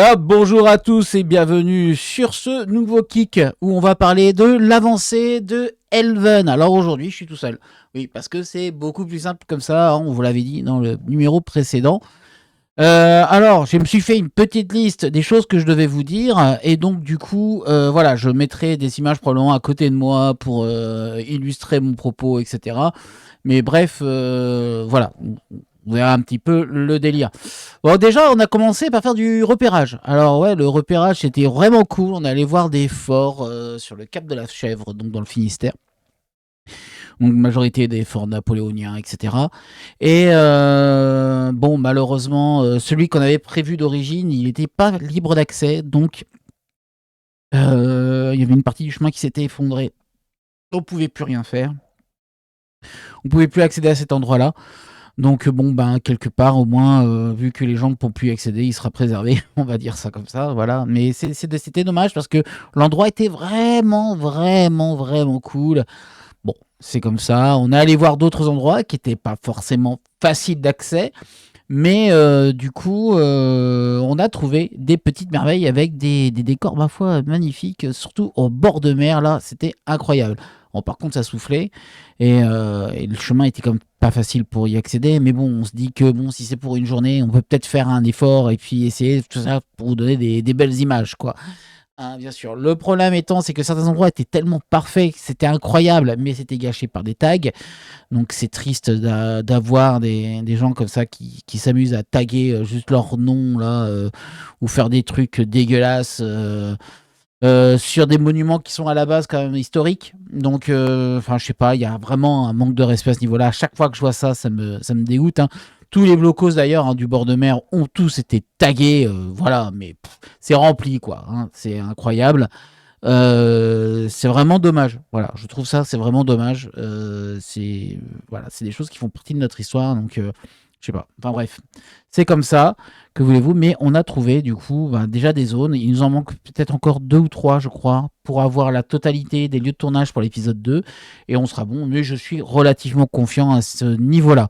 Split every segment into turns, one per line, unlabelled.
Hop, bonjour à tous et bienvenue sur ce nouveau kick où on va parler de l'avancée de Elven. Alors aujourd'hui, je suis tout seul. Oui, parce que c'est beaucoup plus simple comme ça, hein, on vous l'avait dit dans le numéro précédent. Alors, je me suis fait une petite liste des choses que je devais vous dire et donc du coup, voilà, je mettrai des images probablement à côté de moi pour illustrer mon propos, etc. Mais bref, voilà, on verra un petit peu le délire. Bon, déjà, on a commencé par faire du repérage. Alors ouais, le repérage, c'était vraiment cool. On allait voir des forts sur le Cap de la Chèvre, donc dans le Finistère. Donc majorité des forts napoléoniens, etc. Et bon, malheureusement, celui qu'on avait prévu d'origine, il n'était pas libre d'accès, donc il y avait une partie du chemin qui s'était effondrée. On pouvait plus rien faire. On pouvait plus accéder à cet endroit-là. Donc bon, ben quelque part au moins, vu que les gens ne pourront plus y accéder, il sera préservé, on va dire ça comme ça, voilà. Mais c'était dommage parce que l'endroit était vraiment cool. Bon, c'est comme ça. On est allé voir d'autres endroits qui n'étaient pas forcément faciles d'accès, mais du coup, on a trouvé des petites merveilles avec des décors, ma foi, magnifiques, surtout au bord de mer, là, c'était incroyable. Bon, par contre, ça soufflait et le chemin était comme pas facile pour y accéder, mais bon, on se dit que bon, si c'est pour une journée, on peut peut-être faire un effort et puis essayer tout ça pour vous donner des belles images, quoi. Hein, bien sûr. Le problème étant, c'est que certains endroits étaient tellement parfaits, que c'était incroyable, mais c'était gâché par des tags. Donc c'est triste d'avoir des gens comme ça qui s'amusent à taguer juste leur nom là, ou faire des trucs dégueulasses sur des monuments qui sont à la base quand même historiques. Donc, enfin, je sais pas, il y a vraiment un manque de respect à ce niveau-là. À chaque fois que je vois ça, ça me dégoûte, hein. Tous les blocos d'ailleurs, hein, du bord de mer ont tous été tagués, voilà, mais c'est rempli quoi, hein, c'est incroyable. C'est vraiment dommage. Voilà, je trouve ça, c'est vraiment dommage. C'est voilà, c'est des choses qui font partie de notre histoire, donc je sais pas. Enfin bref, c'est comme ça. Que voulez-vous? Mais on a trouvé du coup déjà des zones. Il nous en manque peut-être encore 2 ou 3, je crois, pour avoir la totalité des lieux de tournage pour l'épisode 2. Et on sera bon. Mais je suis relativement confiant à ce niveau-là.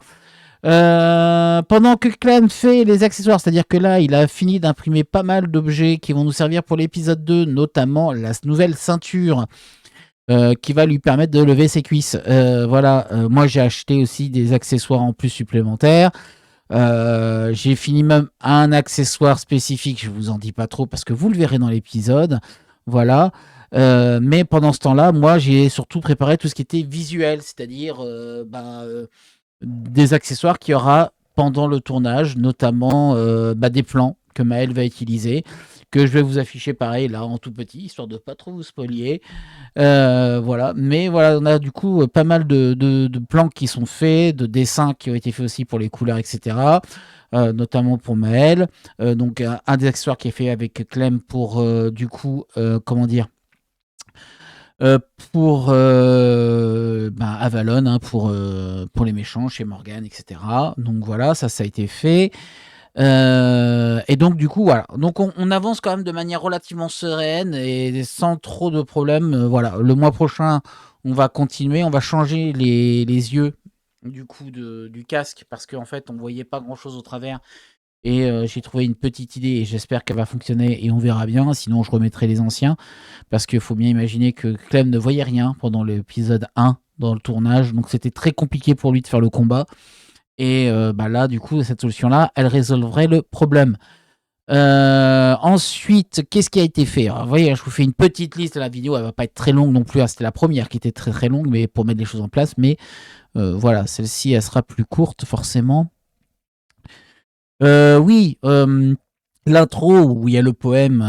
Pendant que Clem fait les accessoires, c'est-à-dire que là, il a fini d'imprimer pas mal d'objets qui vont nous servir pour l'épisode 2, notamment la nouvelle ceinture qui va lui permettre de lever ses cuisses. Voilà, moi j'ai acheté aussi des accessoires en plus supplémentaires. J'ai fini même un accessoire spécifique, je vous en dis pas trop parce que vous le verrez dans l'épisode. Voilà. Mais pendant ce temps-là, moi j'ai surtout préparé tout ce qui était visuel, c'est-à-dire des accessoires qu'il y aura pendant le tournage, notamment des plans que Maël va utiliser, que je vais vous afficher pareil là en tout petit, histoire de pas trop vous spoiler. Voilà, mais voilà, on a du coup pas mal de plans qui sont faits, de dessins qui ont été faits aussi pour les couleurs, etc. Notamment pour Maël. Donc un des accessoires qui est fait avec Clem pour du coup, comment dire, euh, pour Avalon, hein, pour les méchants chez Morgan, etc. Donc voilà, ça a été fait. Et donc du coup voilà, donc on avance quand même de manière relativement sereine et sans trop de problèmes. Voilà, le mois prochain, on va continuer, on va changer les yeux du coup du casque parce qu'en fait on voyait pas grand chose au travers. Et j'ai trouvé une petite idée et j'espère qu'elle va fonctionner et on verra bien. Sinon, je remettrai les anciens parce qu'il faut bien imaginer que Clem ne voyait rien pendant l'épisode 1 dans le tournage. Donc, c'était très compliqué pour lui de faire le combat. Et là, du coup, cette solution-là, elle résolverait le problème. Ensuite, qu'est-ce qui a été fait? Alors, vous voyez, je vous fais une petite liste. La vidéo, elle va pas être très longue non plus. C'était la première qui était très très longue, mais pour mettre les choses en place. Mais voilà, celle-ci, elle sera plus courte forcément. Oui, l'intro où il y a le poème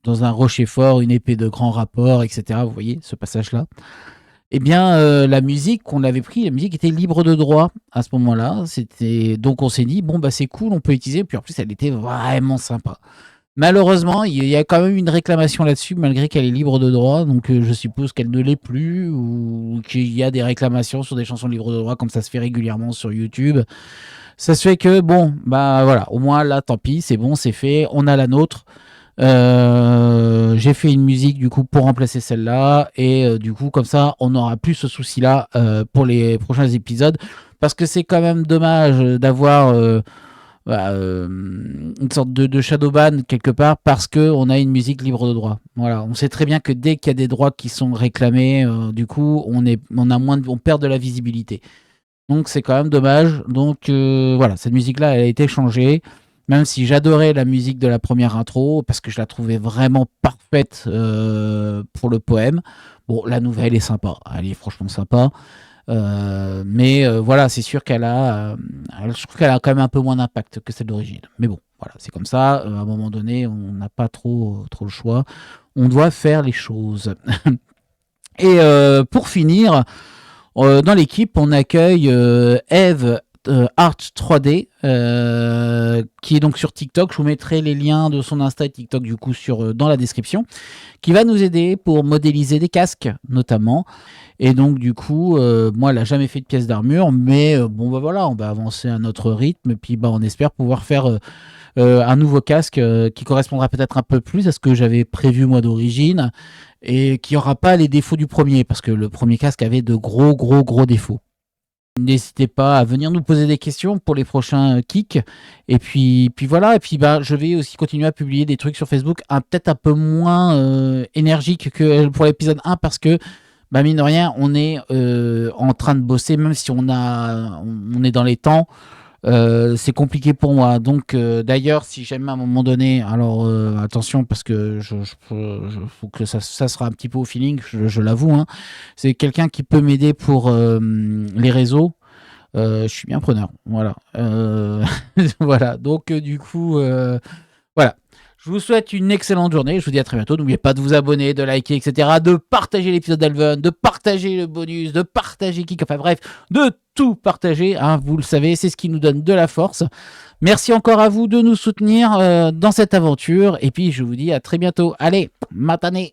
dans un rocher fort, une épée de grand rapport, etc. Vous voyez ce passage-là? Eh bien, la musique qu'on avait pris, la musique était libre de droit à ce moment-là. C'était donc on s'est dit bon bah c'est cool, on peut utiliser. Puis en plus, elle était vraiment sympa. Malheureusement, il y a quand même une réclamation là-dessus, malgré qu'elle est libre de droit. Donc je suppose qu'elle ne l'est plus ou qu'il y a des réclamations sur des chansons libres de droit, comme ça se fait régulièrement sur YouTube. Ça se fait que, bon, bah voilà, au moins là, tant pis, c'est bon, c'est fait, on a la nôtre. J'ai fait une musique du coup pour remplacer celle-là et du coup comme ça on n'aura plus ce souci-là pour les prochains épisodes parce que c'est quand même dommage d'avoir une sorte de shadow ban quelque part parce qu'on a une musique libre de droit. Voilà, on sait très bien que dès qu'il y a des droits qui sont réclamés, du coup, on perd de la visibilité. Donc c'est quand même dommage. Donc voilà, cette musique-là, elle a été changée. Même si j'adorais la musique de la première intro, parce que je la trouvais vraiment parfaite pour le poème. Bon, la nouvelle est sympa, elle est franchement sympa. Mais voilà, c'est sûr je trouve qu'elle a quand même un peu moins d'impact que celle d'origine. Mais bon, voilà, c'est comme ça. À un moment donné, on n'a pas trop le choix. On doit faire les choses. Et pour finir, dans l'équipe, on accueille Eve Art 3D, qui est donc sur TikTok. Je vous mettrai les liens de son Insta et TikTok du coup dans la description, qui va nous aider pour modéliser des casques notamment. Et donc du coup, moi, elle n'a jamais fait de pièces d'armure, mais bon, bah voilà, on va avancer à notre rythme, et puis bah, on espère pouvoir faire un nouveau casque qui correspondra peut-être un peu plus à ce que j'avais prévu moi d'origine, et qui n'aura pas les défauts du premier, parce que le premier casque avait de gros défauts. N'hésitez pas à venir nous poser des questions pour les prochains kicks. Et puis voilà. Et puis bah, je vais aussi continuer à publier des trucs sur Facebook, peut-être un peu moins énergique que pour l'épisode 1, parce que bah, mine de rien, on est en train de bosser, même si on est dans les temps. C'est compliqué pour moi. Donc, d'ailleurs, si jamais à un moment donné, alors attention, parce que faut que ça sera un petit peu au feeling, je l'avoue, hein. C'est quelqu'un qui peut m'aider pour les réseaux. Je suis bien preneur. Voilà. Voilà. Donc, du coup, voilà. Je vous souhaite une excellente journée. Je vous dis à très bientôt. N'oubliez pas de vous abonner, de liker, etc. De partager l'épisode d'Alven, de partager le bonus, de partager Kik. Enfin bref, de tout partager. Hein, vous le savez, c'est ce qui nous donne de la force. Merci encore à vous de nous soutenir dans cette aventure. Et puis, je vous dis à très bientôt. Allez, matane!